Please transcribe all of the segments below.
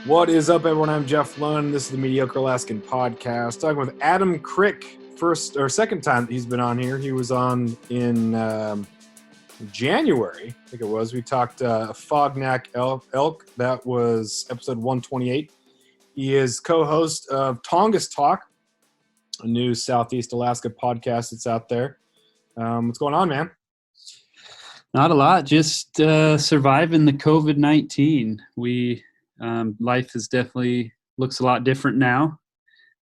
What is up, everyone? I'm Jeff Lund. This is the Mediocre Alaskan Podcast. Talking with Adam Krick, second time that he's been on here. He was on in January, I think it was. We talked Afognak Elk. That was episode 128. He is co-host of Tongass Talk, a new Southeast Alaska podcast that's out there. What's going on, man? Not a lot, just surviving the COVID-19. Life is definitely looks a lot different now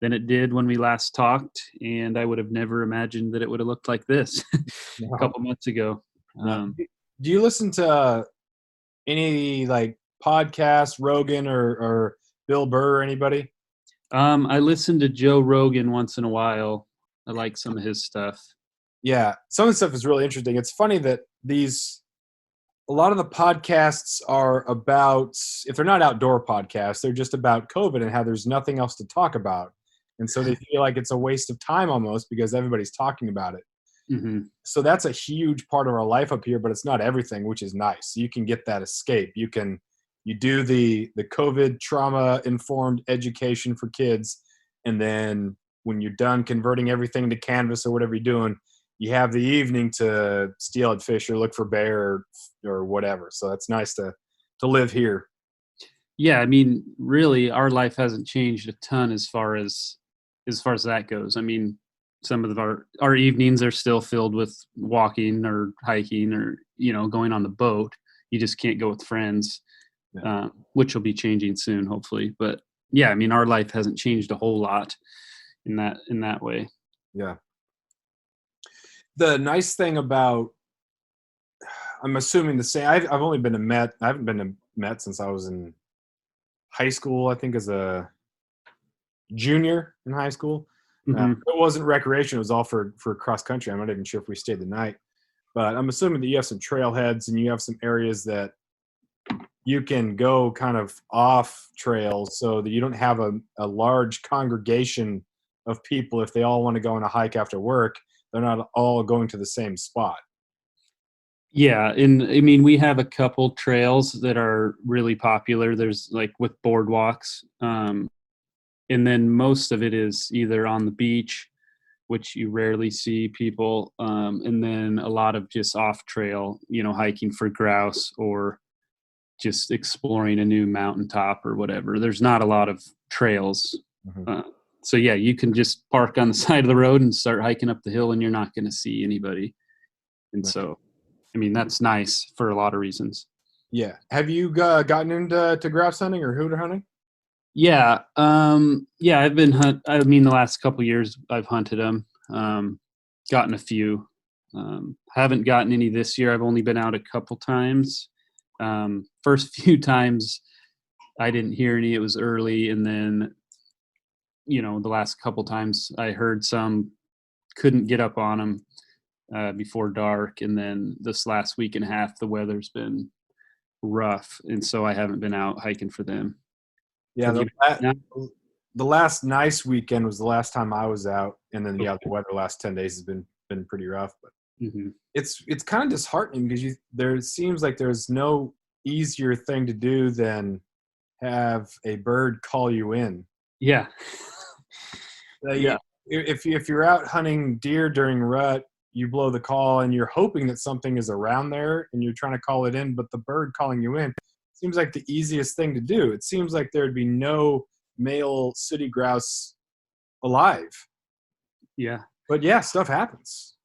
than it did when we last talked, and I would have never imagined that it would have looked like this a couple months ago. Do you listen to any like podcasts, Rogan or Bill Burr or anybody? I listen to Joe Rogan once in a while. I like some of his stuff. Yeah, some of the stuff is really interesting. It's funny that a lot of the podcasts are about, if they're not outdoor podcasts, they're just about COVID and how there's nothing else to talk about. And so they feel like it's a waste of time almost because everybody's talking about it. Mm-hmm. So that's a huge part of our life up here, but it's not everything, which is nice. You can get that escape. You do the COVID trauma-informed education for kids, and then when you're done converting everything to Canvas or whatever you're doing, you have the evening to steelhead fish or look for bear or whatever. So that's nice to live here. Yeah, I mean, really, our life hasn't changed a ton as far as that goes. I mean, some of our evenings are still filled with walking or hiking or, going on the boat. You just can't go with friends, which will be changing soon, hopefully. But yeah, I mean, our life hasn't changed a whole lot in that way. Yeah. The nice thing about, I'm assuming the same, I've only been to Met. I haven't been to Met since I was in high school, I think as a junior in high school. Mm-hmm. It wasn't recreation. It was all for cross country. I'm not even sure if we stayed the night. But I'm assuming that you have some trailheads and you have some areas that you can go kind of off trails so that you don't have a large congregation of people if they all want to go on a hike after work. They're not all going to the same spot. Yeah, and I mean, we have a couple trails that are really popular. There's like with boardwalks, and then most of it is either on the beach, which you rarely see people, and then a lot of just off trail, hiking for grouse or just exploring a new mountaintop or whatever. There's not a lot of trails. Mm-hmm. So yeah, you can just park on the side of the road and start hiking up the hill and you're not going to see anybody. And so, I mean, that's nice for a lot of reasons. Yeah. Have you gotten into grouse hunting or hooter hunting? Yeah. I've been the last couple of years I've hunted them, gotten a few, haven't gotten any this year. I've only been out a couple times. First few times I didn't hear any, it was early. And then, the last couple times I heard some, couldn't get up on them before dark. And then this last week and a half, the weather's been rough. And so I haven't been out hiking for them. Yeah. The last nice weekend was the last time I was out. And then, the weather the last 10 days has been pretty rough, but mm-hmm. It's kind of disheartening because there seems like there's no easier thing to do than have a bird call you in. Yeah. Yeah. If you're out hunting deer during rut, you blow the call and you're hoping that something is around there and you're trying to call it in, but the bird calling you in seems like the easiest thing to do. It seems like there'd be no male sooty grouse alive. Yeah. But yeah, stuff happens.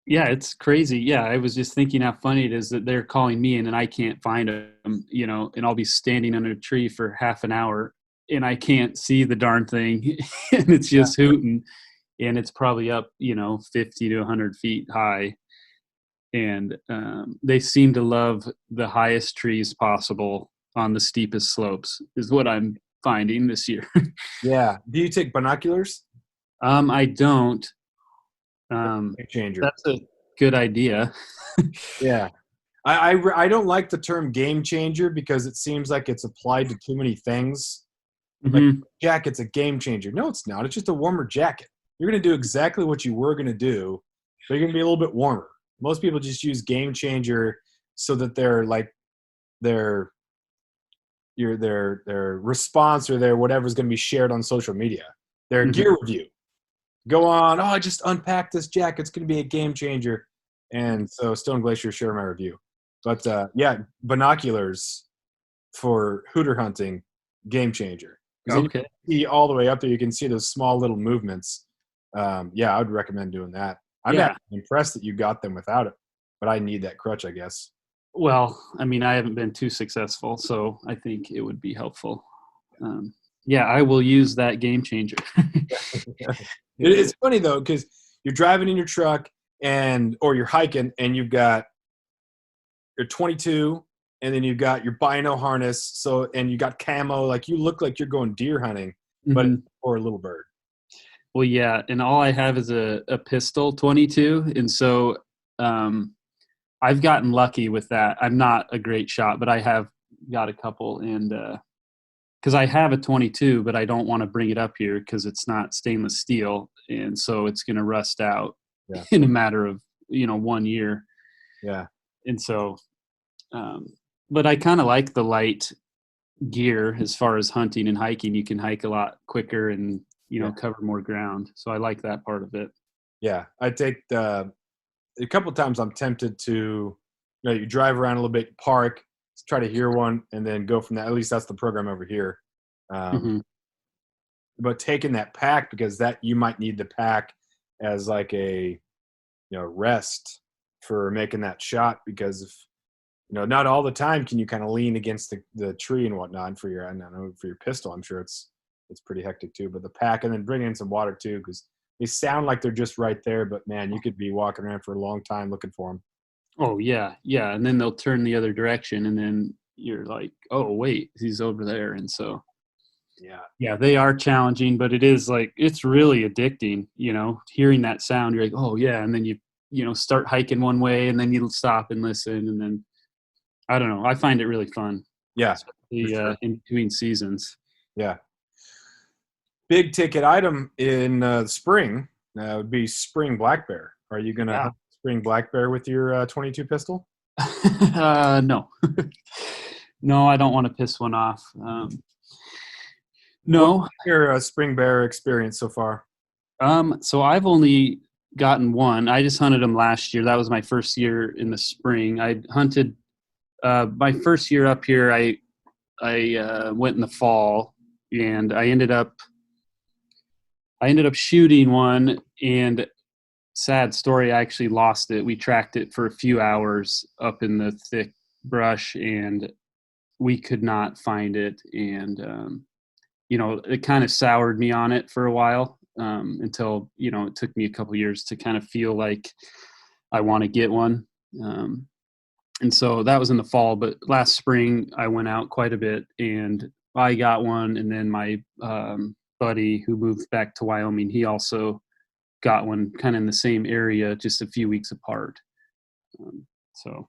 Yeah, it's crazy. Yeah, I was just thinking how funny it is that they're calling me in and I can't find them, and I'll be standing under a tree for half an hour and I can't see the darn thing and it's just hooting and it's probably up, 50 to 100 feet high. And they seem to love the highest trees possible on the steepest slopes is what I'm finding this year. Yeah. Do you take binoculars? I don't. Changer. That's a good idea. Yeah. I don't like the term game changer because it seems like it's applied to too many things. Mm-hmm. Like jacket's a game changer. No, it's not. It's just a warmer jacket. You're going to do exactly what you were going to do, but you're going to be a little bit warmer. Most people just use game changer so that they're their response or their whatever's going to be shared on social media. Their Mhm. gear review. Go on, oh, I just unpacked this jacket. It's going to be a game changer. And so Stone Glacier shared my review. But yeah, binoculars for hooter hunting, game changer. Because then you Okay. can see all the way up there. You can see those small little movements. Yeah, I would recommend doing that. I'm Yeah. actually impressed that you got them without it, but I need that crutch, I guess. Well, I mean, I haven't been too successful, so I think it would be helpful. Yeah, I will use that game changer. It's funny though, because you're driving in your truck or you're hiking and you've got your 22 and then you've got your bino harness. So, and you got camo, like you look like you're going deer hunting, but Mhm. or a little bird. Well, yeah, and all I have is a pistol 22, and so I've gotten lucky with that. I'm not a great shot, but I have got a couple, and because I have a 22, but I don't want to bring it up here because it's not stainless steel, and so it's going to rust out Yeah. in a matter of 1 year. Yeah. And so, um, but I kind of like the light gear as far as hunting and hiking. You can hike a lot quicker and Yeah. cover more ground. So I like that part of it. Yeah. I take a couple times I'm tempted to, you drive around a little bit, park, try to hear one, and then go from that. At least that's the program over here. Hmm. But taking that pack, because that you might need the pack as like a rest for making that shot, because if not all the time can you kind of lean against the tree and whatnot for your, I don't know, for your pistol. I'm sure it's pretty hectic too, but the pack, and then bring in some water too, because they sound like they're just right there, but man, you could be walking around for a long time looking for them. Oh yeah, yeah, and then they'll turn the other direction, and then you're like, oh wait, he's over there, and so Yeah. yeah, they are challenging, but it is like it's really addicting. Hearing that sound, you're like, oh yeah, and then you start hiking one way, and then you stop and listen, and then I don't know. I find it really fun, Yeah, for especially sure. in between seasons. Yeah. Big ticket item in spring would be spring black bear. Are you going to Yeah. hunt spring black bear with your 22 pistol? No, no, I don't want to piss one off. What's No, your spring bear experience so far? so I've only gotten one. I just hunted them last year. That was my first year in the spring. I hunted my first year up here. I went in the fall, and I ended up shooting one, and sad story, I actually lost it. We tracked it for a few hours up in the thick brush, and we could not find it. And it kind of soured me on it for a while, until it took me a couple years to kind of feel like I want to get one. And so that was in the fall, but last spring I went out quite a bit and I got one. And then my buddy who moved back to Wyoming, he also got one kind of in the same area, just a few weeks apart. So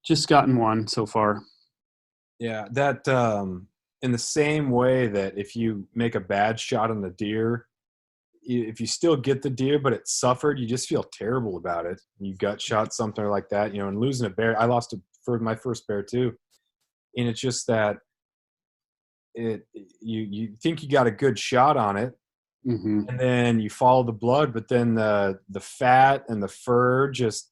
just gotten one so far. Yeah, that in the same way that if you make a bad shot on the deer, if you still get the deer but it suffered, you just feel terrible about it. You gut shot something like that, and losing a bear. I lost it for my first bear too, and it's just that you think you got a good shot on it, Hmm. and then you follow the blood, but then the fat and the fur just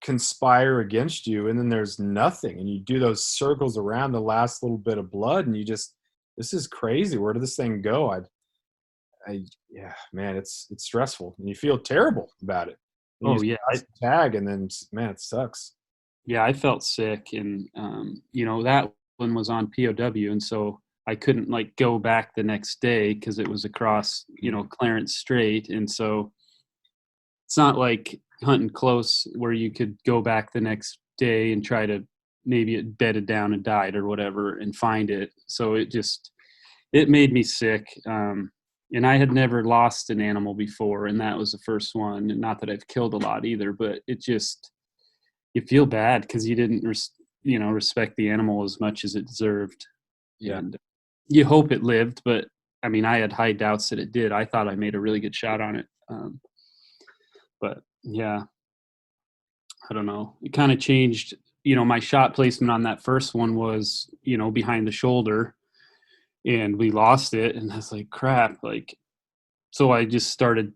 conspire against you, and then there's nothing, and you do those circles around the last little bit of blood, and you just, this is crazy. Where did this thing go? Yeah, man, it's stressful, and you feel terrible about it. And you Oh just yeah. toss the tag, and then man, it sucks. Yeah, I felt sick, and that one was on POW, and so I couldn't like go back the next day because it was across Clarence Strait, and so it's not like hunting close where you could go back the next day and try to maybe it bedded down and died or whatever and find it. So it made me sick, and I had never lost an animal before, and that was the first one. And not that I've killed a lot either, but it just you feel bad because you didn't respect the animal as much as it deserved. Yeah. And you hope it lived, but I mean, I had high doubts that it did. I thought I made a really good shot on it, but yeah, I don't know, it kind of changed my shot placement on that first one was, behind the shoulder, and we lost it. And I was like, crap. Like, so I just started,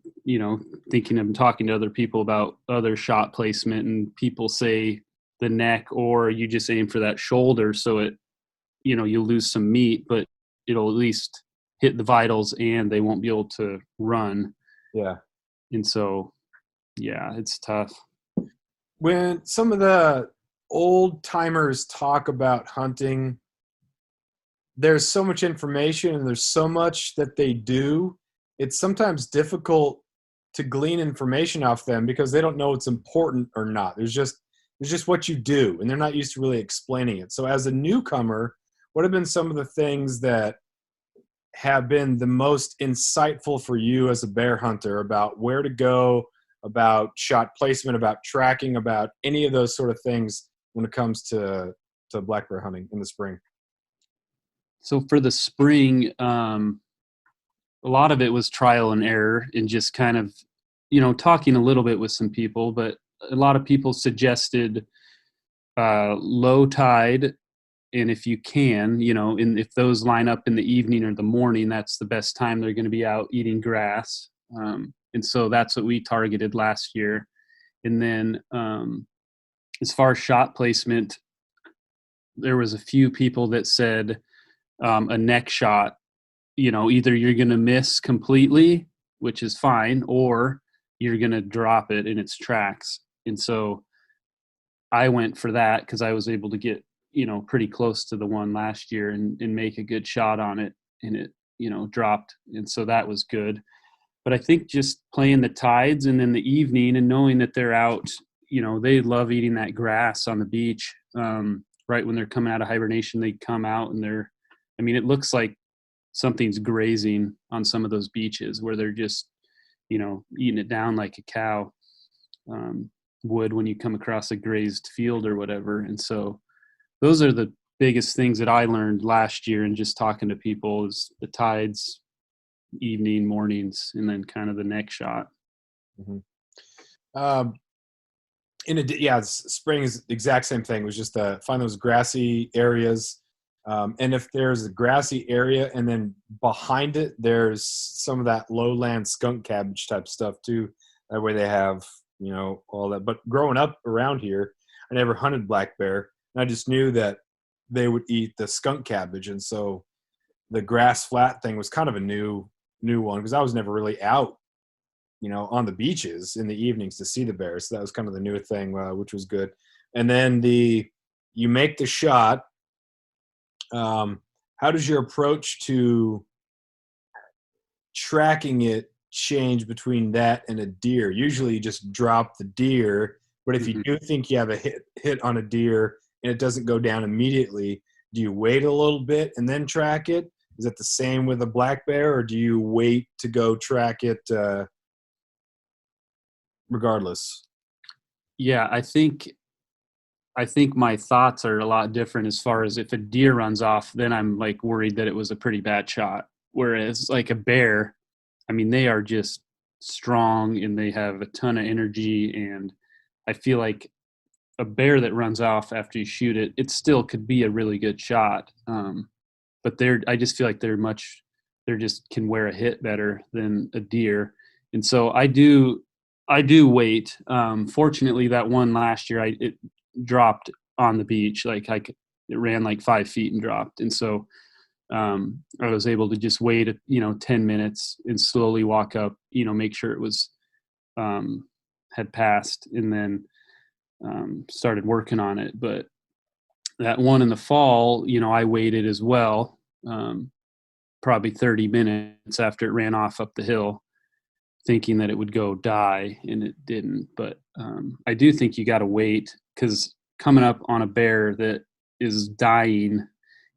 thinking and talking to other people about other shot placement, and people say the neck, or you just aim for that shoulder. So it, you lose some meat, but it'll at least hit the vitals and they won't be able to run. Yeah. And so, yeah, it's tough. When some of the old timers talk about hunting, there's so much information and there's so much that they do. It's sometimes difficult to glean information off them because they don't know what's important or not. There's just what you do, and they're not used to really explaining it. So as a newcomer, what have been some of the things that have been the most insightful for you as a bear hunter about where to go, about shot placement, about tracking, about any of those sort of things when it comes to black bear hunting in the spring? So for the spring, a lot of it was trial and error and just kind of, talking a little bit with some people, but a lot of people suggested low tide. And if you can, if those line up in the evening or the morning, that's the best time they're going to be out eating grass. And so that's what we targeted last year. And then as far as shot placement, there was a few people that said a neck shot, either you're going to miss completely, which is fine, or you're going to drop it in its tracks. And so I went for that because I was able to get, pretty close to the one last year and make a good shot on it, and it, dropped. And so that was good. But I think just playing the tides and in the evening and knowing that they're out, they love eating that grass on the beach. Right when they're coming out of hibernation, they come out and it looks like something's grazing on some of those beaches where they're just, eating it down like a cow would when you come across a grazed field or whatever. And so those are the biggest things that I learned last year, and just talking to people, is the tides, evening, mornings, and then kind of the neck shot. Mm-hmm. Spring is the exact same thing. It was just find those grassy areas. And if there's a grassy area and then behind it, there's some of that lowland skunk cabbage type stuff too. That way they have, all that. But growing up around here, I never hunted black bear. And I just knew that they would eat the skunk cabbage. And so the grass flat thing was kind of a new one because I was never really out, on the beaches in the evenings to see the bears. So that was kind of the new thing, which was good. And then you make the shot. How does your approach to tracking it change between that and a deer? Usually you just drop the deer, but if you do think you have a hit on a deer and it doesn't go down immediately, do you wait a little bit and then track it? Is it the same with a black bear, or do you wait to go track it regardless? Yeah, I think my thoughts are a lot different as far as if a deer runs off, then I'm like worried that it was a pretty bad shot. Whereas like a bear, they are just strong and they have a ton of energy. And I feel like a bear that runs off after you shoot it, it still could be a really good shot. But I just feel like they're just can wear a hit better than a deer. And so I do wait. Fortunately, that one last year, it dropped on the beach. It ran like 5 feet and dropped. And so I was able to just wait 10 minutes and slowly walk up, make sure it was had passed, and then started working on it. But that one in the fall, I waited as well, probably 30 minutes after it ran off up the hill, thinking that it would go die, and it didn't. But I do think you got to wait, because coming up on a bear that is dying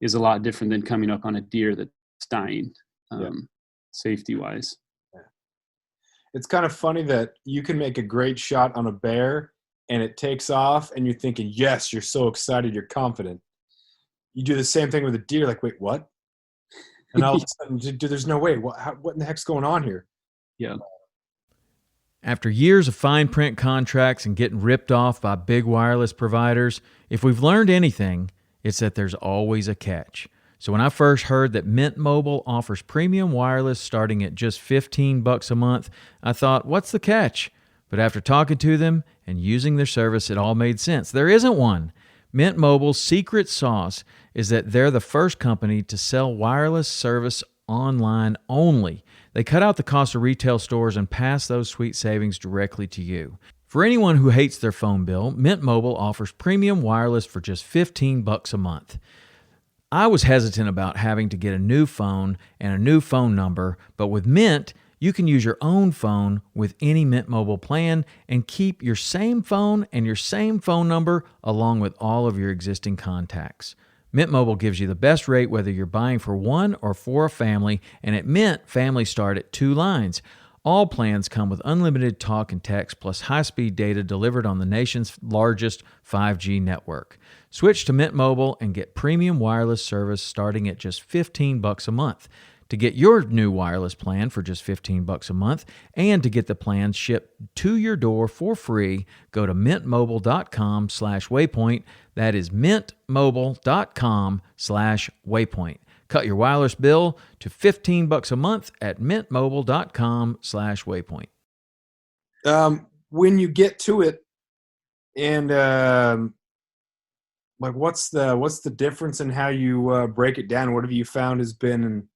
is a lot different than coming up on a deer that's dying, safety wise. Yeah. It's kind of funny that you can make a great shot on a bear and it takes off and you're thinking, yes, you're so excited, you're confident. You do the same thing with a deer, like, wait, what? And all of a sudden, there's no way. What in the heck's going on here? Yeah. After years of fine print contracts and getting ripped off by big wireless providers, if we've learned anything, it's that there's always a catch. So when I first heard that Mint Mobile offers premium wireless starting at just $15 a month, I thought, what's the catch? But after talking to them and using their service, it all made sense. There isn't one. Mint Mobile's secret sauce is that they're the first company to sell wireless service online only. They cut out the cost of retail stores and pass those sweet savings directly to you. For anyone who hates their phone bill, Mint Mobile offers premium wireless for just $15 a month. I was hesitant about having to get a new phone and a new phone number, but with Mint, you can use your own phone with any Mint Mobile plan and keep your same phone and your same phone number along with all of your existing contacts. Mint Mobile gives you the best rate whether you're buying for one or for a family, and at Mint, families start at 2 lines. All plans come with unlimited talk and text plus high-speed data delivered on the nation's largest 5G network. Switch to Mint Mobile and get premium wireless service starting at just $15 a month. To get your new wireless plan for just $15 a month and to get the plans shipped to your door for free, go to mintmobile.com/waypoint. That is mintmobile.com/waypoint. Cut your wireless bill to $15 a month at mintmobile.com/waypoint. When you get to it, and like, what's the difference in how you break it down? What have you found has been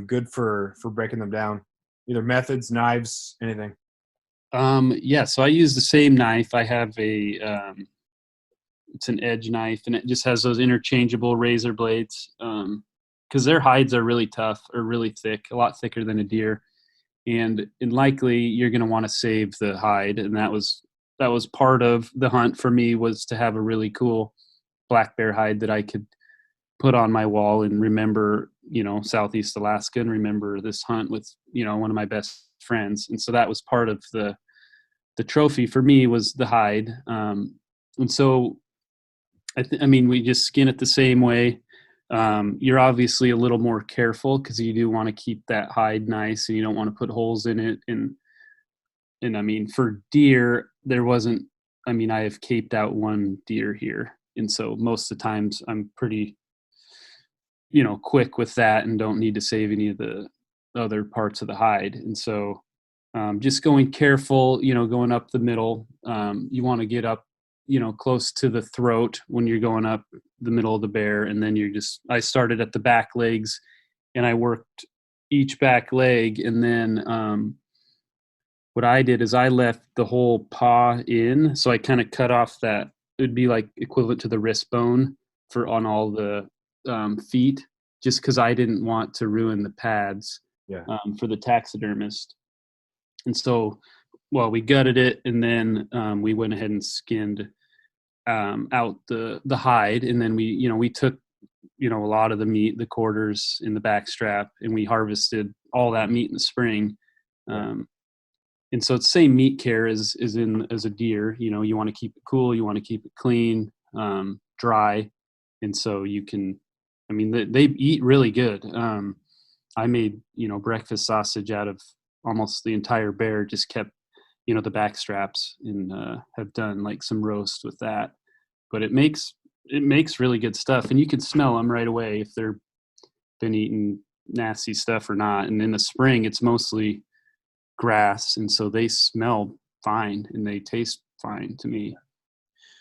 good for breaking them down? Either methods, knives, anything. Yeah, so I use the same knife. I have it's an edge knife, and it just has those interchangeable razor blades because their hides are really tough or really thick, a lot thicker than a deer. And likely you're going to want to save the hide. And that was part of the hunt for me, was to have a really cool black bear hide that I could put on my wall and remember, Southeast Alaska, and remember this hunt with, one of my best friends. And so that was part of the trophy for me, was the hide. And so we just skin it the same way. You're obviously a little more careful because you do want to keep that hide nice and you don't want to put holes in it. And for deer, there wasn't, I have caped out one deer here. And so most of the times I'm pretty, quick with that and don't need to save any of the other parts of the hide. And so just going careful, going up the middle. You want to get up, close to the throat when you're going up the middle of the bear. And then I started at the back legs and I worked each back leg. And then what I did is I left the whole paw in. So I kind of cut off that, it would be like equivalent to the wrist bone on all the feet, just because I didn't want to ruin the pads for the taxidermist. And so, we gutted it, and then we went ahead and skinned out the hide, and then we took a lot of the meat, the quarters in the back strap, and we harvested all that meat in the spring. And so it's same meat care as a deer. You want to keep it cool, you want to keep it clean, dry, and so you can. They eat really good. I made breakfast sausage out of almost the entire bear. Just kept the back straps, and have done like some roast with that. But it makes really good stuff, and you can smell them right away if they're been eating nasty stuff or not. And in the spring, it's mostly grass, and so they smell fine and they taste fine to me.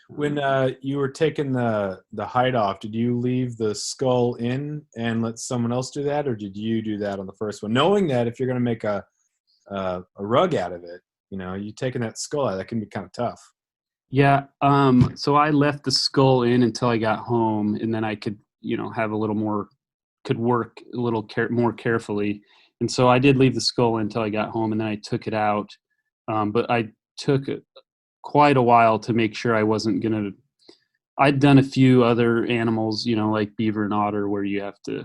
When you were taking the hide off, did you leave the skull in and let someone else do that, or did you do that on the first one, knowing that if you're going to make a rug out of it, you taking that skull out, that can be kind of tough? Yeah. So I left the skull in until I got home, and then I could have a little more, could work a little more carefully. And so I did leave the skull in until I got home, and then I took it out. But I took quite a while to make sure I wasn't going to. I'd done a few other animals, like beaver and otter, where you have to,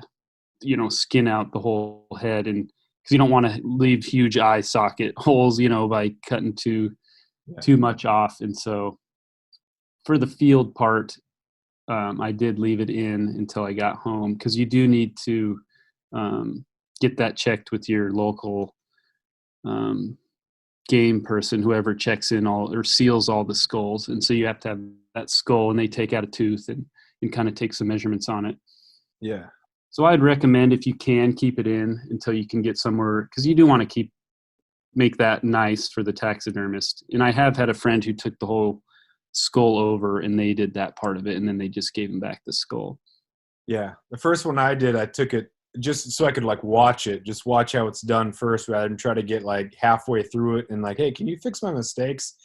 skin out the whole head, and because you don't want to leave huge eye socket holes, by cutting too much off. And so for the field part, I did leave it in until I got home, because you do need to get that checked with your local game person, whoever checks in all or seals all the skulls. And so you have to have that skull, and they take out a tooth and kind of take some measurements on it. Yeah. So I'd recommend, if you can, keep it in until you can get somewhere, because you do want to make that nice for the taxidermist. And I have had a friend who took the whole skull over, and they did that part of it, and then they just gave him back the skull. Yeah. The first one I did, I took it just so I could like watch how it's done first, rather than try to get like halfway through it and like, hey, can you fix my mistakes?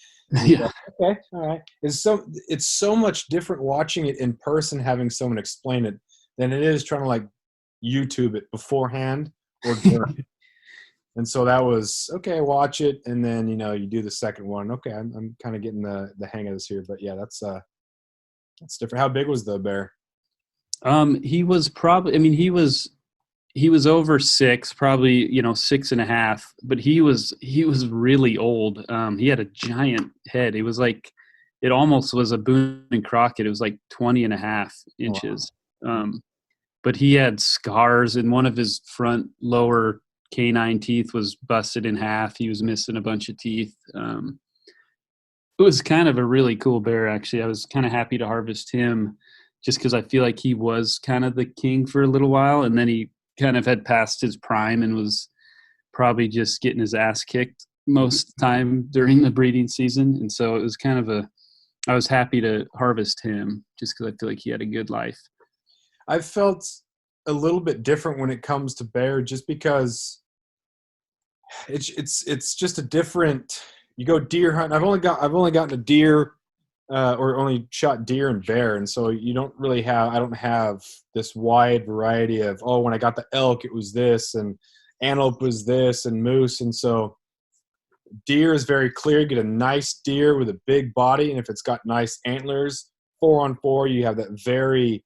Yeah. Like, okay, all right. It's so much different watching it in person, having someone explain it, than it is trying to like YouTube it beforehand or during. And so that was okay. Watch it, and then you do the second one. Okay, I'm kind of getting the hang of this here. But yeah, that's different. How big was the bear? He was probably. I mean, he was over 6, probably 6.5. But he was really old. He had a giant head. It was like, it almost was a Boone and Crockett. It was like 20.5 inches. Wow. But he had scars, and one of his front lower canine teeth was busted in half. He was missing a bunch of teeth. It was kind of a really cool bear, actually. I was kind of happy to harvest him, just because I feel like he was kind of the king for a little while, and then he kind of had passed his prime and was probably just getting his ass kicked most of the time during the breeding season. And so it was kind of I was happy to harvest him, just because I feel like he had a good life. I've felt a little bit different when it comes to bear, just because it's just a different. You go deer hunting. I've only gotten a deer, or only shot deer and bear, and so you don't really have. I don't have this wide variety of, oh, when I got the elk, it was this, and antelope was this, and moose, and so deer is very clear. You get a nice deer with a big body, and if it's got nice antlers, 4-on-4, you have that very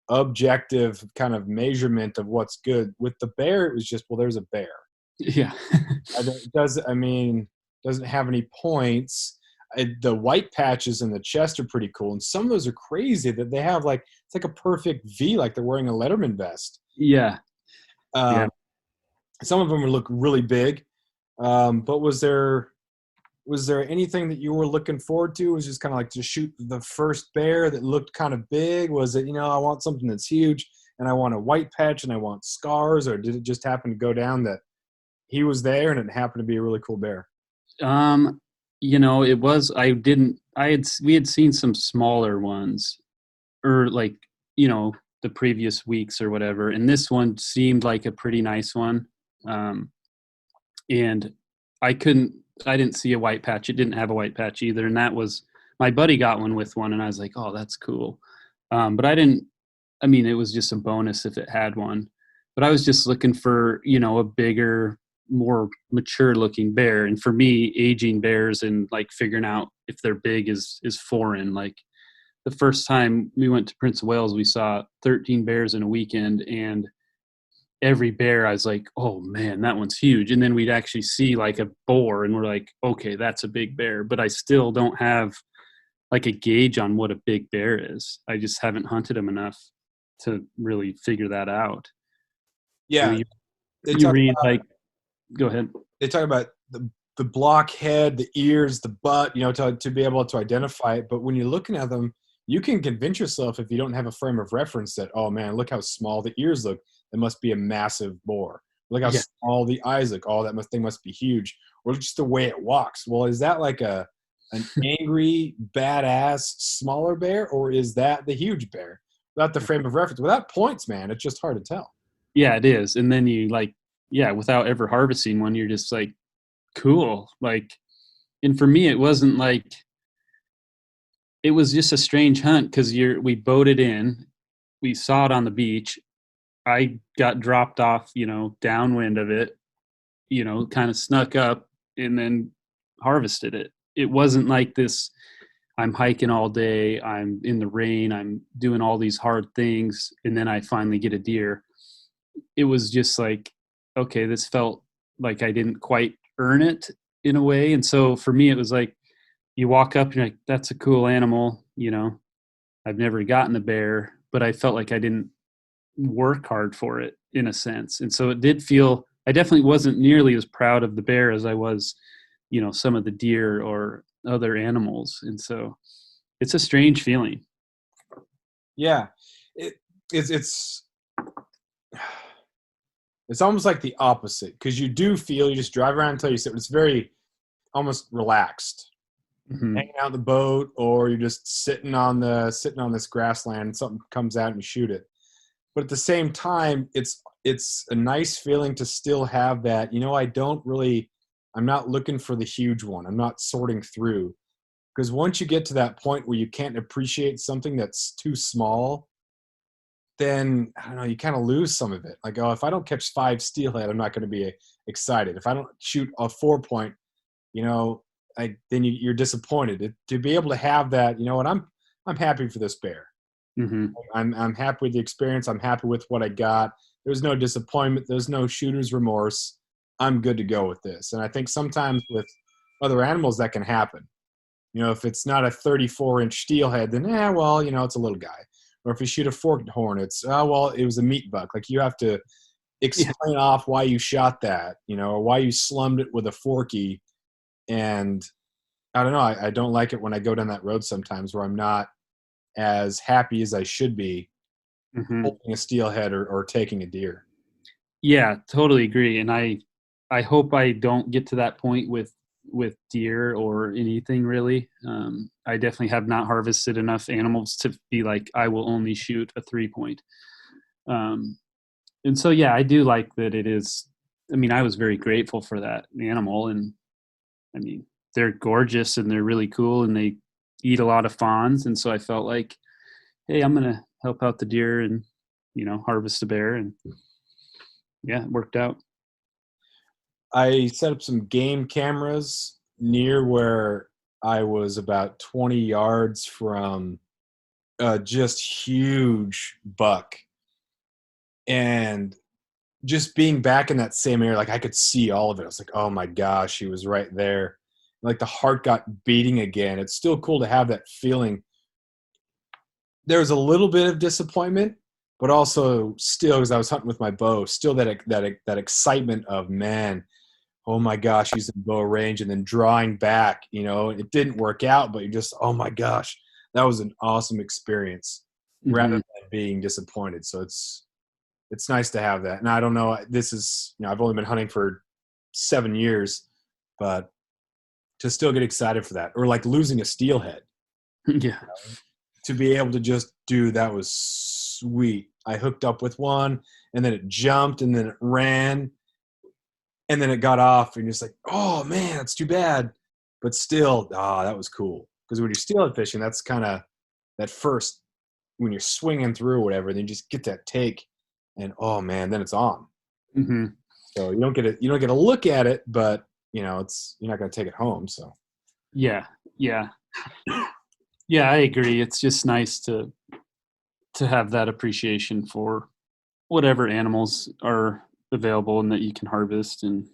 objective kind of measurement of what's good. With the bear, it was just, well, there's a bear. Yeah. It doesn't have any points. The white patches in the chest are pretty cool, and some of those are crazy that they have like, it's like a perfect V, like they're wearing a Letterman vest. Yeah. Some of them look really big. But was there anything that you were looking forward to? Was just kind of like to shoot the first bear that looked kind of big? Was it, I want something that's huge, and I want a white patch, and I want scars, or did it just happen to go down that he was there and it happened to be a really cool bear? It was, we had seen some smaller ones, or like, the previous weeks or whatever. And this one seemed like a pretty nice one. And I didn't see a white patch. It didn't have a white patch either. And that was, my buddy got one with one, and I was like, oh, that's cool. But it was just a bonus if it had one. But I was just looking for, a bigger, more mature looking bear. And for me, aging bears and like figuring out if they're big is foreign. Like the first time we went to Prince of Wales, we saw 13 bears in a weekend, and every bear I was like, oh man, that one's huge. And then we'd actually see like a boar, and we're like, okay, that's a big bear. But I still don't have like a gauge on what a big bear is. I just haven't hunted them enough to really figure that out. Yeah. You read like, go ahead. They talk about the block head, the ears, the butt, to be able to identify it. But when you're looking at them, you can convince yourself, if you don't have a frame of reference, that, oh man, look how small the ears look. It must be a massive boar. Look how small the eyes look. Oh, thing must be huge. Or just the way it walks. Well, is that like an angry, badass, smaller bear, or is that the huge bear? Without the frame of reference, without points, man, it's just hard to tell. Yeah, it is. And then you without ever harvesting one, you're just like, cool. Like, and for me, it wasn't like, it was just a strange hunt, because we boated in, we saw it on the beach. I got dropped off, downwind of it, kind of snuck up and then harvested it. It wasn't like this, I'm hiking all day, I'm in the rain, I'm doing all these hard things, and then I finally get a deer. It was just like, okay, this felt like I didn't quite earn it in a way. And so for me, it was like, you walk up and you're like, that's a cool animal. I've never gotten a bear, but I felt like I didn't work hard for it in a sense. And so it did feel, I definitely wasn't nearly as proud of the bear as I was some of the deer or other animals. And so it's a strange feeling. Yeah. It's almost like the opposite, because you just drive around until you sit. It's very almost relaxed, hanging out in the boat, or you're just sitting on this grassland and something comes out and you shoot it. But at the same time, it's a nice feeling to still have that. I'm not looking for the huge one. I'm not sorting through, because once you get to that point where you can't appreciate something that's too small, then I don't know, you kind of lose some of it. Like, if I don't catch 5 steelhead, I'm not going to be excited. If I don't shoot a 4-point, then you're disappointed. To be able to have that, I'm happy for this bear. Mm-hmm. I'm happy with the experience. I'm happy with what I got. There's no disappointment. There's no shooter's remorse. I'm good to go with this. And I think sometimes with other animals that can happen. If it's not a 34-inch steelhead, then it's a little guy. Or if you shoot a forked horn, it's it was a meat buck. Like, you have to explain off why you shot that, or why you slummed it with a forky. And I don't know. I don't like it when I go down that road sometimes, where I'm not as happy as I should be holding a steelhead or taking a deer. Yeah, totally agree. And I hope I don't get to that point with deer or anything really. I definitely have not harvested enough animals to be like, I will only shoot a 3-point. And so, yeah, I do like that it is. I was very grateful for that animal. And they're gorgeous and they're really cool and they eat a lot of fawns. And so I felt like, hey, I'm going to help out the deer and, harvest a bear. And yeah, it worked out. I set up some game cameras near where I was, about 20 yards from just huge buck. And just being back in that same area, like, I could see all of it. I was like, oh my gosh, he was right there. Like, the heart got beating again. It's still cool to have that feeling. There was a little bit of disappointment, but also still, because I was hunting with my bow, still that excitement of, man, oh my gosh, he's in bow range, and then drawing back, it didn't work out, but you're just, oh my gosh, that was an awesome experience, rather than being disappointed. So it's nice to have that. And I don't know, this is, I've only been hunting for 7 years, but to still get excited for that, or like losing a steelhead. Yeah. To be able to just do that was sweet. I hooked up with one, and then it jumped, and then it ran, and then it got off, and you're just like, oh man, it's too bad. But still, that was cool. Because when you're steelhead fishing, that's kind of that first, when you're swinging through or whatever, then you just get that take, and oh man, then it's on. Mm-hmm. So you don't get to look at it, but you're not going to take it home. So yeah, I agree. It's just nice to have that appreciation for whatever animals are available and that you can harvest. And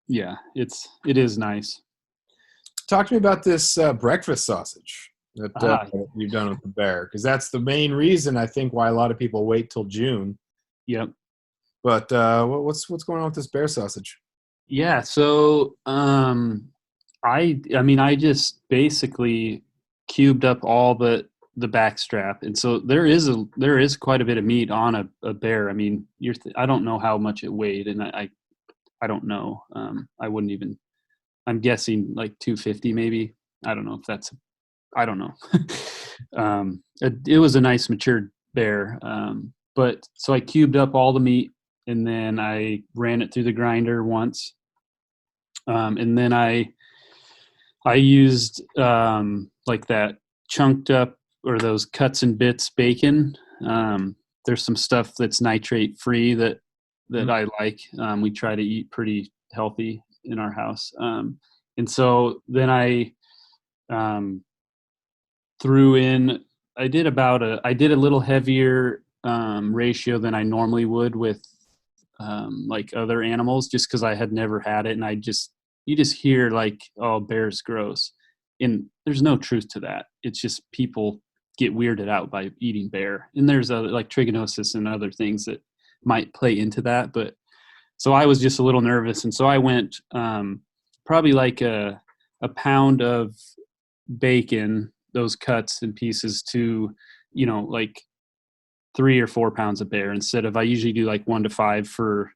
yeah, it is nice. Talk to me about this breakfast sausage that you've done with the bear, because that's the main reason, I think, why a lot of people wait till June. Yep. But what's going on with this bear sausage? Yeah. So I just basically cubed up all but the back strap, and so there is quite a bit of meat on a bear. I don't know how much it weighed, and I don't know. I wouldn't even. I'm guessing like 250 maybe. I don't know if that's. I don't know. It was a nice matured bear, but so I cubed up all the meat, and then I ran it through the grinder once, and then I used like that chunked up, or those cuts and bits bacon. There's some stuff that's nitrate free that I like. We try to eat pretty healthy in our house. And so then I threw in, I did a little heavier ratio than I normally would with like other animals, just because I had never had it. And you just hear like, oh, bear's gross. And there's no truth to that. It's just people get weirded out by eating bear. And there's like trichinosis and other things that might play into that. But so I was just a little nervous. And so I went probably like a pound of bacon, those cuts and pieces, to, like 3 or 4 pounds of bear, instead of, I usually do like 1 to 5 for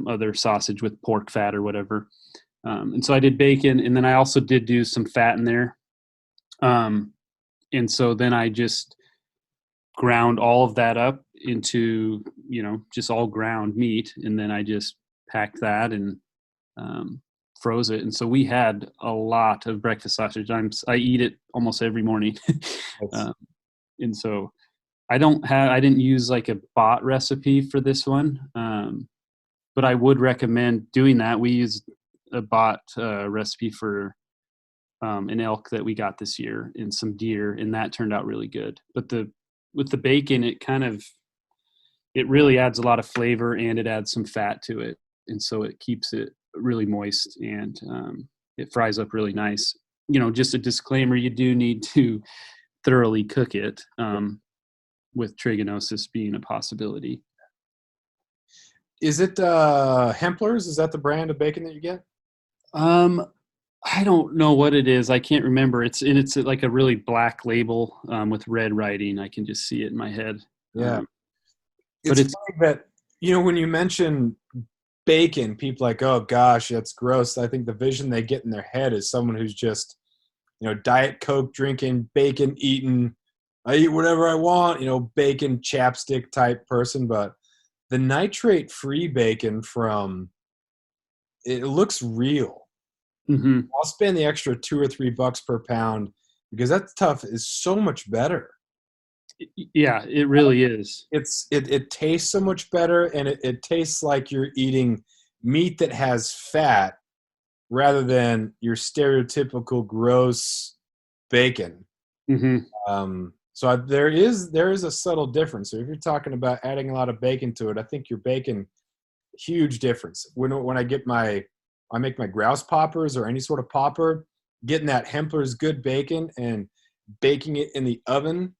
other sausage with pork fat or whatever. And so I did bacon, and then I also did do some fat in there. And so then I just ground all of that up into, just all ground meat. And then I just packed that and froze it. And so we had a lot of breakfast sausage. I eat it almost every morning. And so I didn't use like a bought recipe for this one. But I would recommend doing that. We used a bought recipe for an elk that we got this year and some deer, and that turned out really good. But with the bacon, it really adds a lot of flavor, and it adds some fat to it, and so it keeps it really moist, and it fries up really nice. Just a disclaimer: you do need to thoroughly cook it, with trichinosis being a possibility. Is it Hempler's? Is that the brand of bacon that you get? I don't know what it is. I can't remember. It's like a really black label with red writing. I can just see it in my head. Yeah. But It's funny that, when you mention bacon, people are like, oh gosh, that's gross. I think the vision they get in their head is someone who's just, Diet Coke drinking, bacon eating, I eat whatever I want, bacon chapstick type person. But the nitrate-free bacon it looks real. Mm-hmm. I'll spend the extra $2 or $3 per pound because that stuff is so much better. Yeah, it really is. It tastes so much better, and it tastes like you're eating meat that has fat rather than your stereotypical gross bacon. Mm-hmm. So there is a subtle difference. So if you're talking about adding a lot of bacon to it, I think your bacon, huge difference. When I make my grouse poppers or any sort of popper, getting that Hempler's good bacon and baking it in the oven,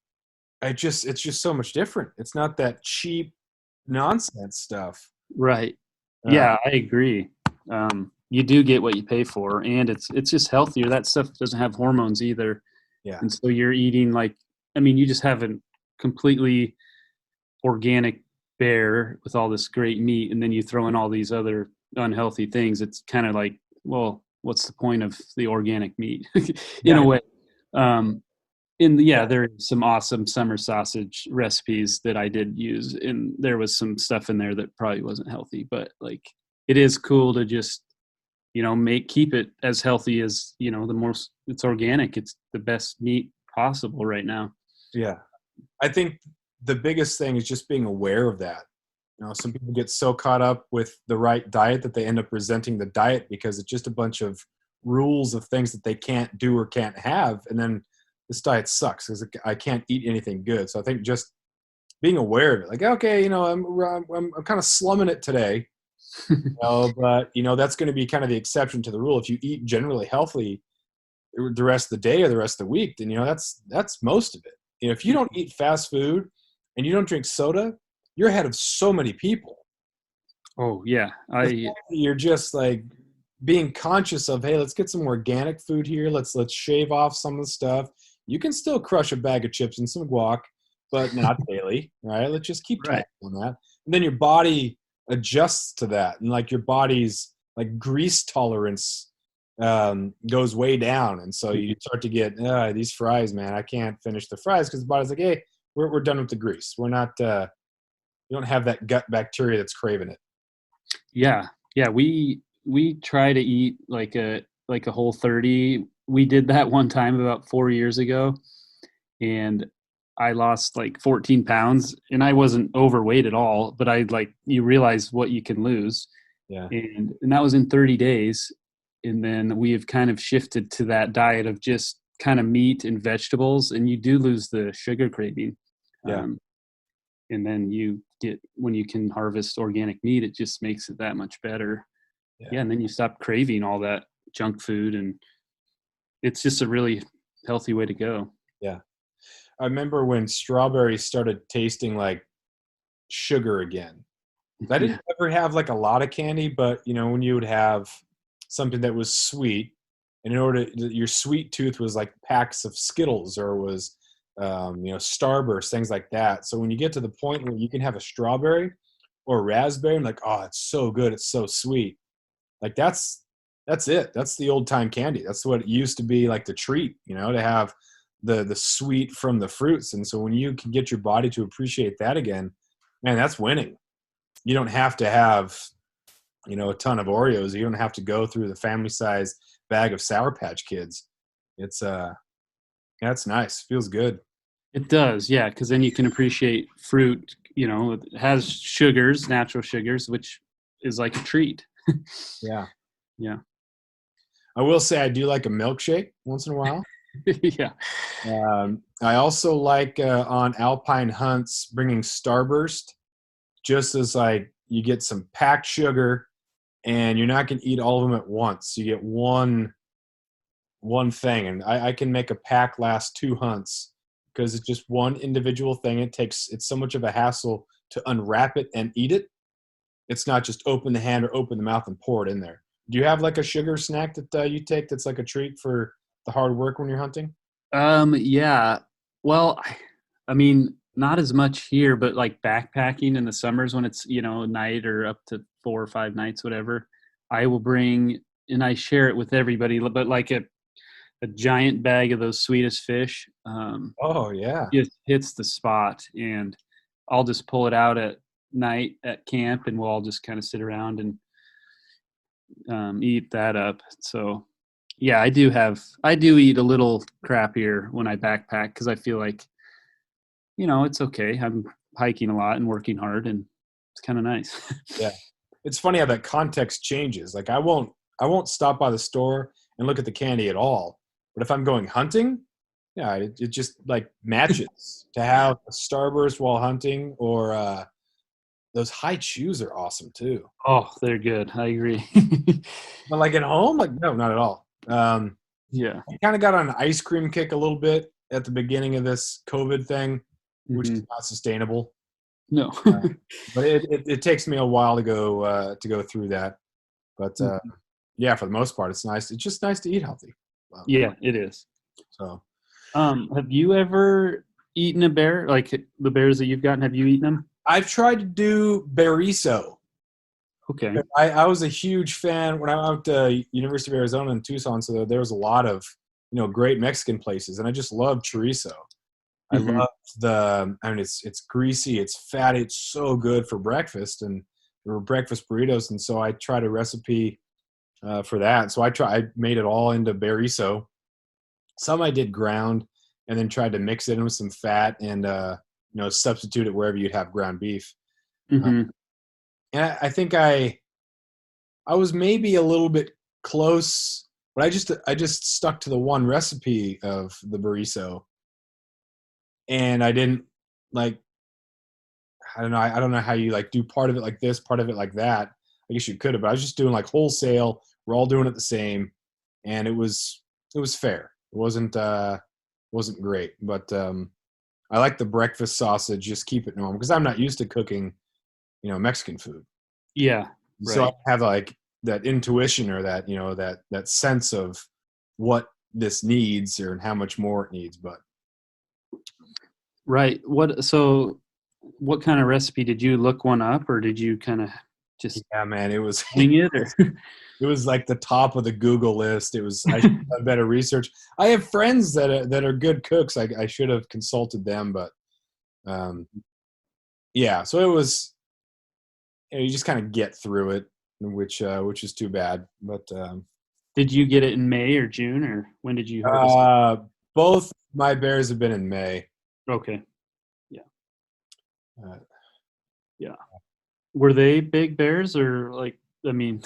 it's just so much different. It's not that cheap nonsense stuff. Right. Yeah, I agree. You do get what you pay for, and it's just healthier. That stuff doesn't have hormones either. Yeah. And so you're eating you just have a completely organic bear with all this great meat, and then you throw in all these other unhealthy things. It's kind of like, well, what's the point of the organic meat in a way? There are some awesome summer sausage recipes that I did use, and there was some stuff in there that probably wasn't healthy, but it is cool to just, keep it as healthy as, the most it's organic. It's the best meat possible right now. Yeah. I think the biggest thing is just being aware of that. Some people get so caught up with the right diet that they end up resenting the diet because it's just a bunch of rules of things that they can't do or can't have. And then this diet sucks because I can't eat anything good. So I think just being aware of it, like, okay, I'm kind of slumming it today, but that's going to be kind of the exception to the rule. If you eat generally healthy the rest of the day or the rest of the week, then that's most of it. If you don't eat fast food and you don't drink soda, you're ahead of so many people. Oh yeah, you're just like being conscious of, hey, let's get some organic food here. Let's shave off some of the stuff. You can still crush a bag of chips and some guac, but not daily, right? Let's just keep tabs on that. And then your body adjusts to that, and your body's grease tolerance goes way down, and so you start to get these fries, man. I can't finish the fries because the body's like, hey, we're done with the grease. We're not. You don't have that gut bacteria that's craving it. Yeah. We try to eat like a Whole30. We did that one time about 4 years ago, and I lost 14 pounds, and I wasn't overweight at all, but you realize what you can lose. Yeah. And that was in 30 days. And then we have kind of shifted to that diet of just kind of meat and vegetables, and you do lose the sugar craving. Yeah. And then when you can harvest organic meat, it just makes it that much better. Yeah. And then you stop craving all that junk food, and it's just a really healthy way to go. Yeah. I remember when strawberries started tasting like sugar again. I didn't ever have a lot of candy, but when you would have something that was sweet, and in order your sweet tooth was like packs of Skittles or was Starburst, things like that. So when you get to the point where you can have a strawberry or raspberry, and like, oh, it's so good, it's so sweet. Like that's it. That's the old time candy. That's what it used to be, like the treat, to have the sweet from the fruits. And so when you can get your body to appreciate that again, man, that's winning. You don't have to have, a ton of Oreos. You don't have to go through the family size bag of Sour Patch Kids. It's that's nice. Feels good. It does, yeah, because then you can appreciate fruit. It has sugars, natural sugars, which is like a treat. Yeah. Yeah. I will say I do like a milkshake once in a while. Yeah. I also like on alpine hunts bringing Starburst, just as like you get some packed sugar, and you're not going to eat all of them at once. You get one thing, and I can make a pack last 2 hunts because it's just one individual thing. It's so much of a hassle to unwrap it and eat it. It's not just open the hand or open the mouth and pour it in there. Do you have like a sugar snack that you take that's like a treat for the hard work when you're hunting? Yeah. Well, I mean, not as much here, but like backpacking in the summers when it's, night or up to 4 or 5 nights, whatever, I will bring, and I share it with everybody, but like a giant bag of those sweetest fish. Oh yeah. Just hits the spot, and I'll just pull it out at night at camp, and we'll all just kind of sit around and eat that up. So yeah, I do eat a little crappier when I backpack because I feel like, it's okay. I'm hiking a lot and working hard, and it's kind of nice. Yeah. It's funny how that context changes. Like I won't stop by the store and look at the candy at all. But if I'm going hunting, yeah, it just like matches to have a Starburst while hunting, or those high chews are awesome too. Oh, they're good. I agree. But like at home, like no, not at all. Yeah. I kind of got on an ice cream kick a little bit at the beginning of this COVID thing, which is not sustainable. No. But it takes me a while to go through that. But yeah, for the most part, it's nice. It's just nice to eat healthy. Yeah, it is. So, have you ever eaten a bear? Like the bears that you've gotten, have you eaten them? I've tried to do bariso. Okay. I was a huge fan when I went to University of Arizona in Tucson. So there was a lot of great Mexican places, and I just love chorizo. I love it's greasy, it's fatty, it's so good for breakfast, and there were breakfast burritos. And so I tried a recipe for that. So I made it all into bariso. Some I did ground, and then tried to mix it in with some fat and substitute it wherever you'd have ground beef. And I think I was maybe a little bit close, but I just stuck to the one recipe of the bariso, and I didn't I don't know how you like do part of it like this, part of it like that. I guess you could have, but I was just doing like wholesale. We're all doing it the same, and it was fair. It wasn't great, but I like the breakfast sausage. Just keep it normal because I'm not used to cooking, Mexican food. Yeah. Right. So I have like that intuition or that that sense of what this needs or how much more it needs. But right. What kind of recipe did you look one up, or did you kind of just man, it was wing it? Or? It was like the top of the Google list. It was I should have done better research. I have friends that are good cooks. I should have consulted them, but yeah. So it was you just kind of get through it, which is too bad. But did you get it in May or June, or when did you harvest? Both my bears have been in May. Okay. Yeah. Yeah. Were they big bears, or like? I mean,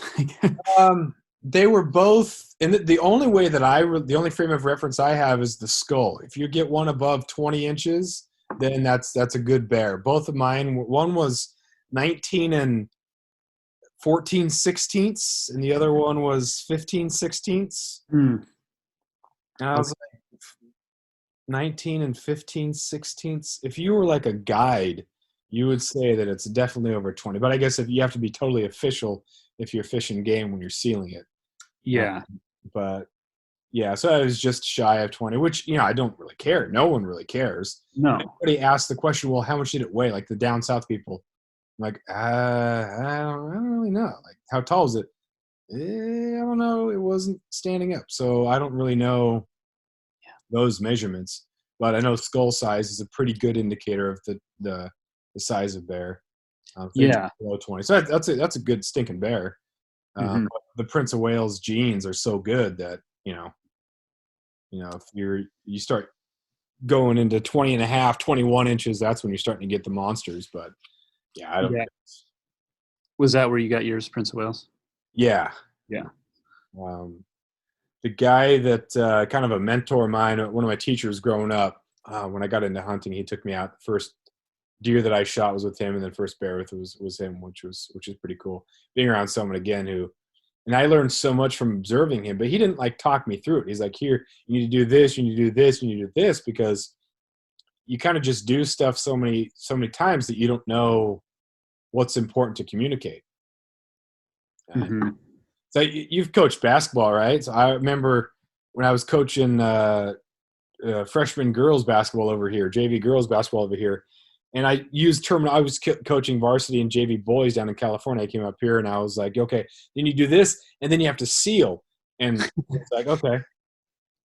they were both, and the only way that the only frame of reference I have is the skull. If you get one above 20 inches, then that's a good bear. Both of mine, one was 19 and 14/16, and the other one was 15/16. And I was like 19 and 15/16. If you were like a guide, you would say that it's definitely over 20. But I guess if you have to be totally official if you're fishing game when you're sealing it. Yeah. But yeah, so I was just shy of 20, which, I don't really care. No one really cares. No. Everybody asked the question, well, how much did it weigh? Like the down south people. I'm like, I don't really know. Like, how tall is it? I don't know. It wasn't standing up. So I don't really know those measurements. But I know skull size is a pretty good indicator of the size of bear. Yeah. Below 20. So that's a good stinking bear. Mhm. But the Prince of Wales genes are so good that, if you start going into 20 and a half, 21 inches, that's when you're starting to get the monsters. But yeah, I don't. Yeah. Was that where you got yours, Prince of Wales? Yeah. Yeah. The guy that kind of a mentor of mine, one of my teachers growing up, when I got into hunting, he took me out. The first deer that I shot was with him, and then first bear was him, which is pretty cool. Being around someone again and I learned so much from observing him, but he didn't like talk me through it. He's like, here, you need to do this, you need to do this, you need to do this, because you kind of just do stuff so many times that you don't know what's important to communicate. Mhm. So you've coached basketball, right? So I remember when I was coaching freshman girls basketball over here, JV girls basketball over here, and I used I was coaching varsity and JV boys down in California. I came up here and I was like, okay, then you do this, and then you have to seal, and it's like, okay,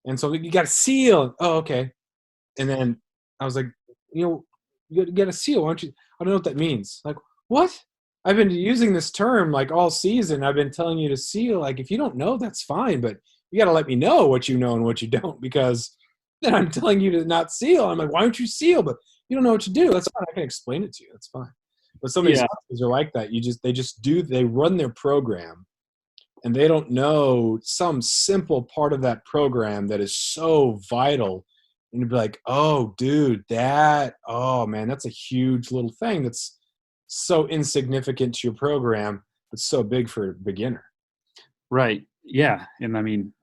and so you got to seal. Oh, okay, and then I was like, you got to seal. Why don't you? I don't know what that means. Like, what? I've been using this term like all season. I've been telling you to seal. Like, if you don't know, that's fine, but you got to let me know what you know and what you don't, because then I'm telling you to not seal. I'm like, why don't you seal? But you don't know what to do. That's fine. I can explain it to you. That's fine. But some of these Yeah. companies are like that. They run their program and they don't know some simple part of that program that is so vital. And you'd be like, oh, dude, oh man, that's a huge little thing that's so insignificant to your program, but so big for a beginner. Right. Yeah. And I mean,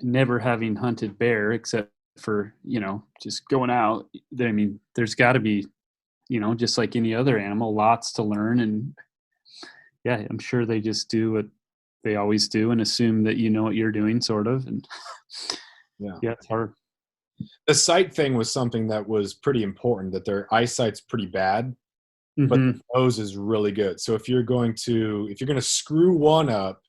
never having hunted bear except for, just going out. I mean, there's got to be, just like any other animal, lots to learn. And yeah, I'm sure they just do what they always do and assume that you know what you're doing, sort of. And Yeah. yeah, it's hard. The sight thing was something that was pretty important, that their eyesight's pretty bad, but Hmm. the nose is really good. So if you're going to screw one up,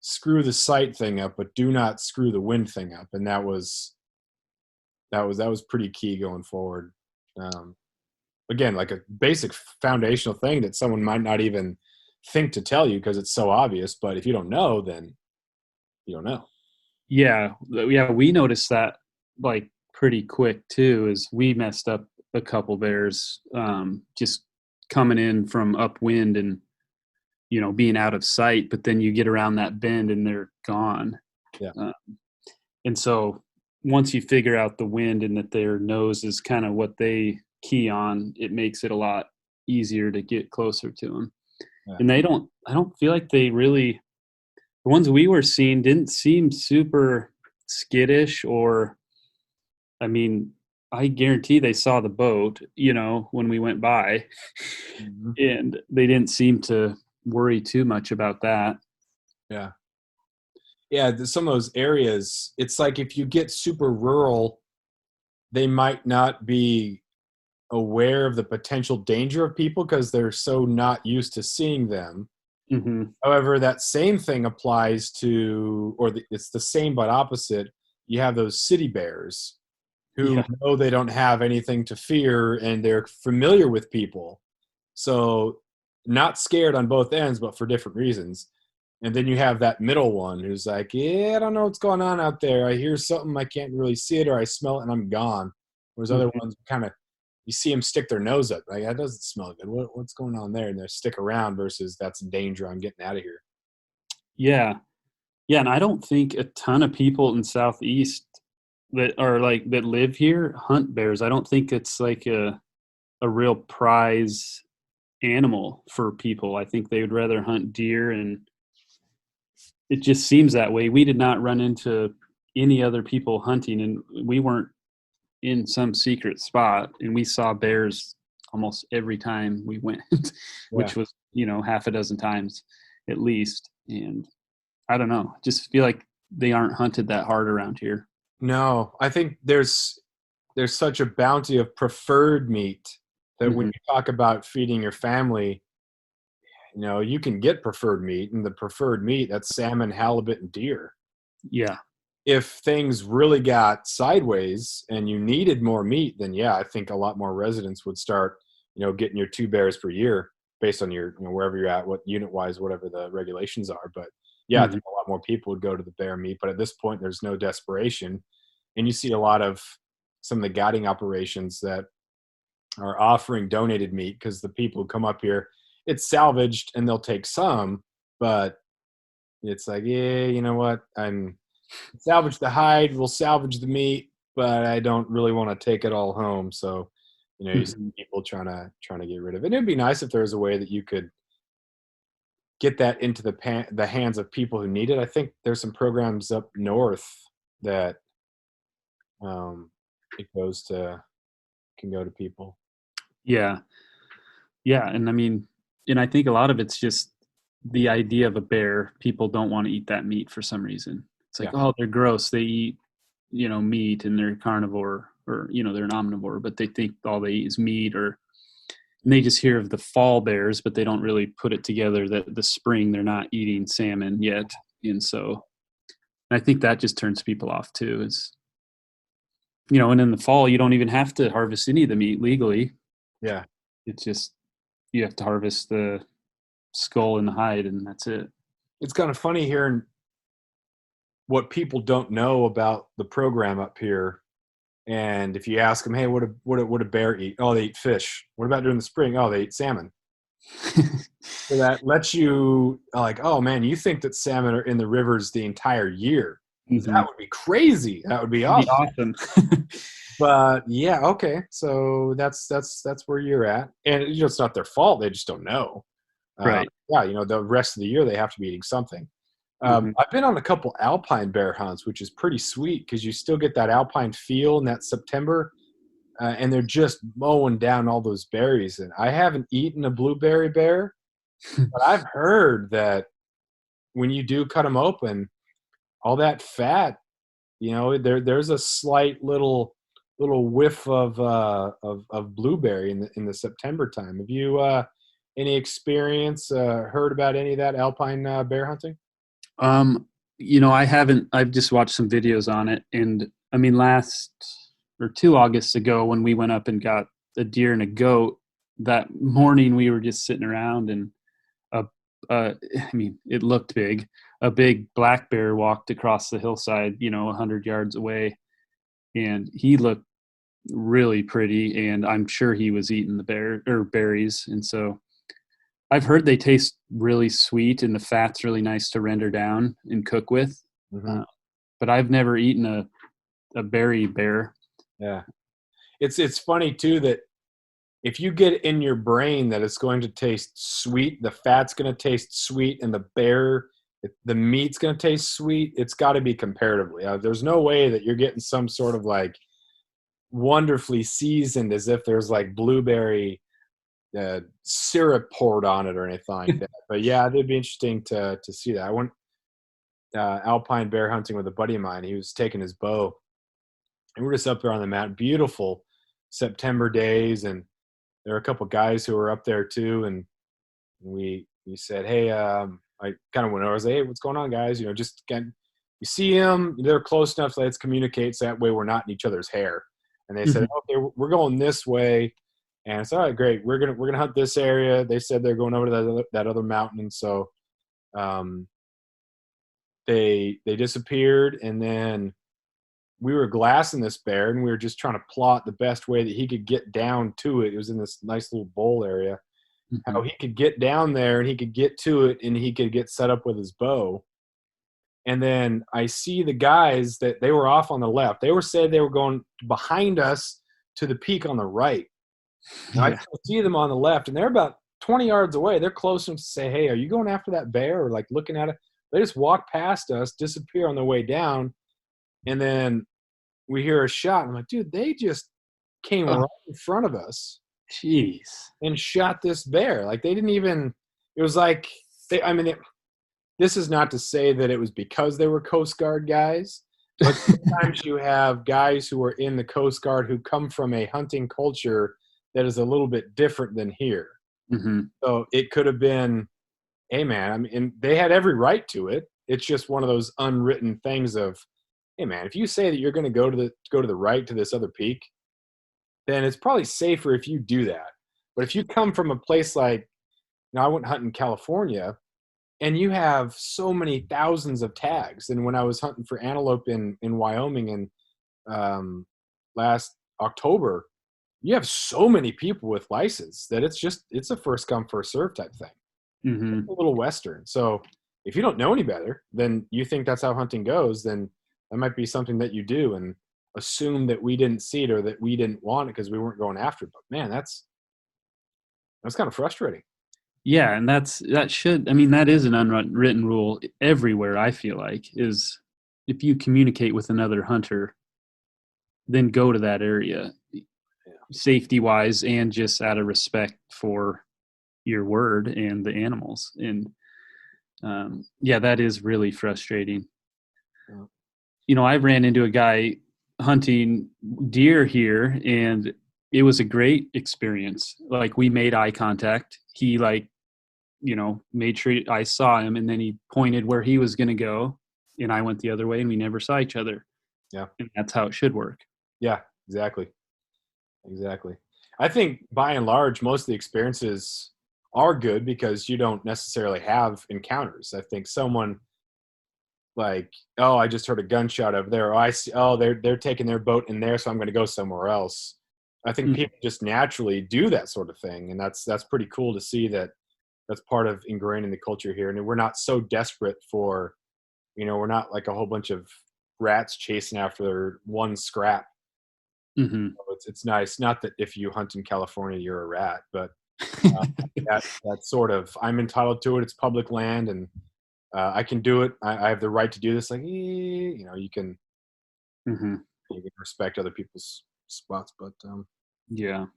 screw the sight thing up, but do not screw the wind thing up. And that was pretty key going forward. Again, like a basic foundational thing that someone might not even think to tell you because it's so obvious. But if you don't know, then you don't know. Yeah. Yeah. We noticed that like pretty quick too, as we messed up a couple bears, just coming in from upwind and, being out of sight, but then you get around that bend and they're gone. Yeah. And so once you figure out the wind and that their nose is kind of what they key on, it makes it a lot easier to get closer to them. Yeah. And I don't feel like they really, the ones we were seeing didn't seem super skittish, or, I mean, I guarantee they saw the boat, when we went by, Mm-hmm. and they didn't seem to worry too much about that. Yeah. Yeah. Some of those areas, it's like if you get super rural, they might not be aware of the potential danger of people because they're so not used to seeing them. Mm-hmm. However, that same thing applies to, it's the same but opposite. You have those city bears who know they don't have anything to fear and they're familiar with people. So not scared on both ends, but for different reasons. And then you have that middle one who's like, yeah, I don't know what's going on out there. I hear something, I can't really see it, or I smell it and I'm gone. Whereas other ones kind of, you see them stick their nose up. Like, that doesn't smell good. What's going on there? And they stick around versus that's in danger. I'm getting out of here. Yeah. Yeah. And I don't think a ton of people in Southeast that live here hunt bears. I don't think it's like a real prize animal for people. I think they would rather hunt deer, and it just seems that way. We did not run into any other people hunting, and we weren't in some secret spot, and we saw bears almost every time we went, which was, half a dozen times at least. And I don't know. Just feel like they aren't hunted that hard around here. No, I think there's such a bounty of preferred meat that when Hmm. you talk about feeding your family, you can get preferred meat, and the preferred meat, that's salmon, halibut, and deer. Yeah. If things really got sideways and you needed more meat, then yeah, I think a lot more residents would start, getting your 2 bears per year based on your, wherever you're at, what unit wise, whatever the regulations are. But yeah, I Hmm. think a lot more people would go to the bear meat. But at this point, there's no desperation, and you see a lot of some of the guiding operations that are offering donated meat because the people who come up here, it's salvaged and they'll take some, but it's like, yeah, you know what? I'm salvage the hide, we'll salvage the meat, but I don't really want to take it all home. So, you see Hmm. people trying to get rid of it. It'd be nice if there was a way that you could get that into the hands of people who need it. I think there's some programs up north that um, it goes to can go to people. Yeah. Yeah. And I mean, and I think a lot of it's just the idea of a bear. People don't want to eat that meat for some reason. It's like, Yeah, oh, they're gross. They eat, meat and they're carnivore or, they're an omnivore, but they think all they eat is meat and they just hear of the fall bears, but they don't really put it together that the spring they're not eating salmon yet. And so I think that just turns people off too. And in the fall, you don't even have to harvest any of the meat legally. yeah. It's just, you have to harvest the skull and the hide, and that's it. It's kind of funny hearing what people don't know about the program up here. And if you ask them, hey, what a bear eat? Oh, they eat fish. What about during the spring? Oh, they eat salmon. So that lets you like, oh man, you think that salmon are in the rivers the entire year? That Hmm. would be crazy. That would be It'd be awesome. awesome. But yeah, okay. So that's where you're at, and it's not their fault. They just don't know. Right. Yeah, the rest of the year they have to be eating something. Hmm. I've been on a couple alpine bear hunts, which is pretty sweet because you still get that alpine feel in that September, and they're just mowing down all those berries. And I haven't eaten a blueberry bear, but I've heard that when you do cut them open, all that fat, there's a slight little whiff of blueberry in the September time. Have you any experience heard about any of that alpine bear hunting? I haven't. I've just watched some videos on it, and I mean, last or 2 Augusts ago, when we went up and got a deer and a goat, that morning we were just sitting around, and a, I mean, it looked big. A big black bear walked across the hillside, 100 yards away, and he looked really pretty, and I'm sure he was eating the bear or berries, and so I've heard they taste really sweet and the fat's really nice to render down and cook with. Hmm. Uh, but I've never eaten a berry bear. Yeah, it's funny too that if you get in your brain that it's going to taste sweet, the fat's going to taste sweet, and the meat's going to taste sweet, it's got to be comparatively. There's no way that you're getting some sort of like wonderfully seasoned as if there's like blueberry syrup poured on it or anything like that. But yeah, it'd be interesting to see that. I went alpine bear hunting with a buddy of mine. He was taking his bow, and we're just up there on the mountain. Beautiful September days, and there were a couple guys who were up there too. And we said, hey, I kind of went over. I was like, hey, what's going on, guys? Just again, you see them, they're close enough, so let's communicate. So that way, we're not in each other's hair. And they said, Mhm. okay, we're going this way. And it's all right, great. We're gonna hunt this area. They said they're going over to that other mountain, and so um, they disappeared. And then we were glassing this bear, and we were just trying to plot the best way that he could get down to it. It was in this nice little bowl area. How Mhm. he could get down there, and he could get to it, and he could get set up with his bow. And then I see the guys that they were off on the left. They were said they were going behind us to the peak on the right. Now, I Yeah. still see them on the left, and they're about 20 yards away. They're close enough to say, hey, are you going after that bear, or like looking at it? They just walk past us, disappear on their way down, and then we hear a shot. I'm like, dude, they just came Oh, right in front of us jeez. and shot this bear. Like they didn't even. It was like I mean, this is not to say that it was because they were Coast Guard guys, but sometimes you have guys who are in the Coast Guard who come from a hunting culture that is a little bit different than here. Mm-hmm. So it could have been, hey man, I mean, and they had every right to it. It's just one of those unwritten things of, hey man, if you say that you're going to go to the right to this other peak, then it's probably safer if you do that. But if you come from a place like, I went hunting in California, and you have so many thousands of tags. And when I was hunting for antelope in Wyoming in last October, you have so many people with license that it's a first come first serve type thing. Mm-hmm. It's a little Western. So if you don't know any better, then you think that's how hunting goes, then that might be something that you do and assume that we didn't see it or that we didn't want it because we weren't going after it. But man, that's kind of frustrating. Yeah, and that is an unwritten rule everywhere, I feel like, is if you communicate with another hunter, then go to that area, safety-wise and just out of respect for your word and the animals. And that is really frustrating. Yeah. I ran into a guy hunting deer here, and it was a great experience. Like, we made eye contact. He made sure I saw him, and then he pointed where he was going to go, and I went the other way, and we never saw each other. Yeah. And that's how it should work. Yeah, exactly. I think by and large, most of the experiences are good because you don't necessarily have encounters. I think someone like, oh, I just heard a gunshot over there. Or I see, oh, they're taking their boat in there, so I'm going to go somewhere else. I think people just naturally do that sort of thing, and that's pretty cool to see that. That's part of ingrained in the culture here. And we're not so desperate for, we're not like a whole bunch of rats chasing after one scrap. Mm-hmm. So it's nice. Not that if you hunt in California, you're a rat, but that sort of, I'm entitled to it. It's public land and I can do it. I have the right to do this. Like, you can respect other people's spots, but yeah.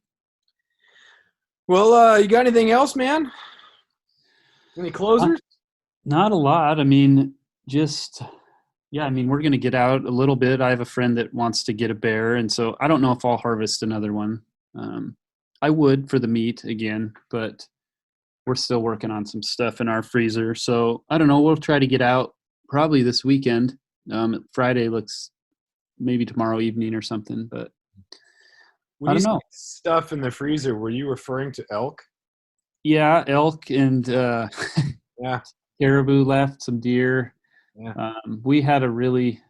Well, you got anything else, man? Any closers? Not a lot. I mean, we're going to get out a little bit. I have a friend that wants to get a bear, and so I don't know if I'll harvest another one. I would for the meat again, but we're still working on some stuff in our freezer. So I don't know. We'll try to get out probably this weekend. Friday looks maybe tomorrow evening or something, but when I don't know. Stuff in the freezer, were you referring to elk? Yeah, elk and yeah, caribou left, some deer. Yeah. We had a really,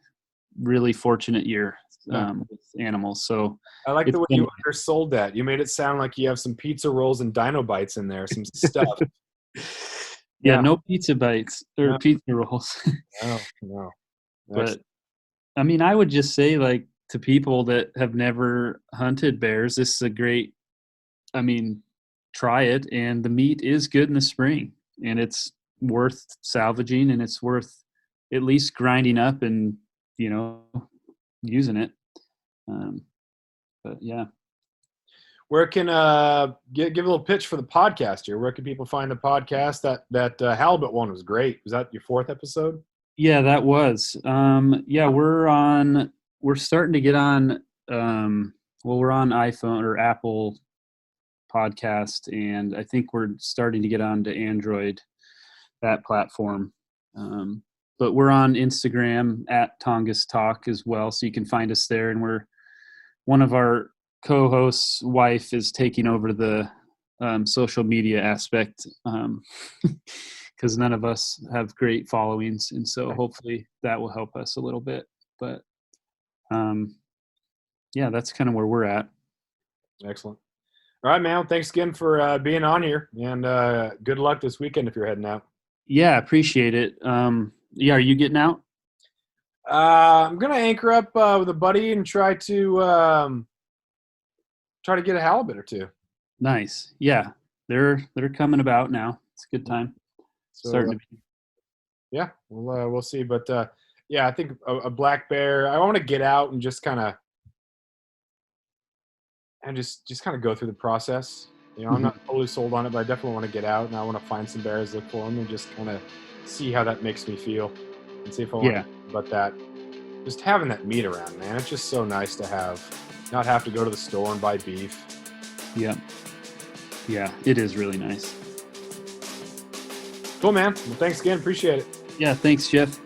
really fortunate year with animals. So I like the way you undersold that. You made it sound like you have some pizza rolls and dino bites in there, some stuff. Yeah, no pizza bites or pizza rolls. No. But I mean, I would just say, like, to people that have never hunted bears, this is a great, try it. And the meat is good in the spring, and it's worth salvaging, and it's worth at least grinding up and, using it. But yeah. Where can give a little pitch for the podcast here? Where can people find the podcast? That halibut one was great. Was that your 4th episode? Yeah, that was. We're starting to get on. We're on iPhone or Apple Podcast, and I think we're starting to get on to Android, that platform. But we're on Instagram at Tongass Talk as well, so you can find us there. And one of our co-host's wife is taking over the social media aspect because none of us have great followings, and so hopefully that will help us a little bit. But that's kind of where we're at. Excellent. All right, man. Thanks again for being on here, and good luck this weekend if you're heading out. Yeah, appreciate it. Are you getting out? I'm gonna anchor up with a buddy and try to get a halibut or two. Nice. Yeah, they're coming about now. It's a good time. So, starting to be. Yeah, we'll see. But I think a black bear. I want to get out and just kind of go through the process. I'm not totally sold on it, but I definitely want to get out and I want to find some bears, look for them, and just kind of see how that makes me feel and see if I want Yeah. to but that. Just having that meat around, man, it's just so nice to not have to go to the store and buy beef. Yeah. Yeah, it is really nice. Cool, man. Well, thanks again. Appreciate it. Yeah, thanks, Jeff.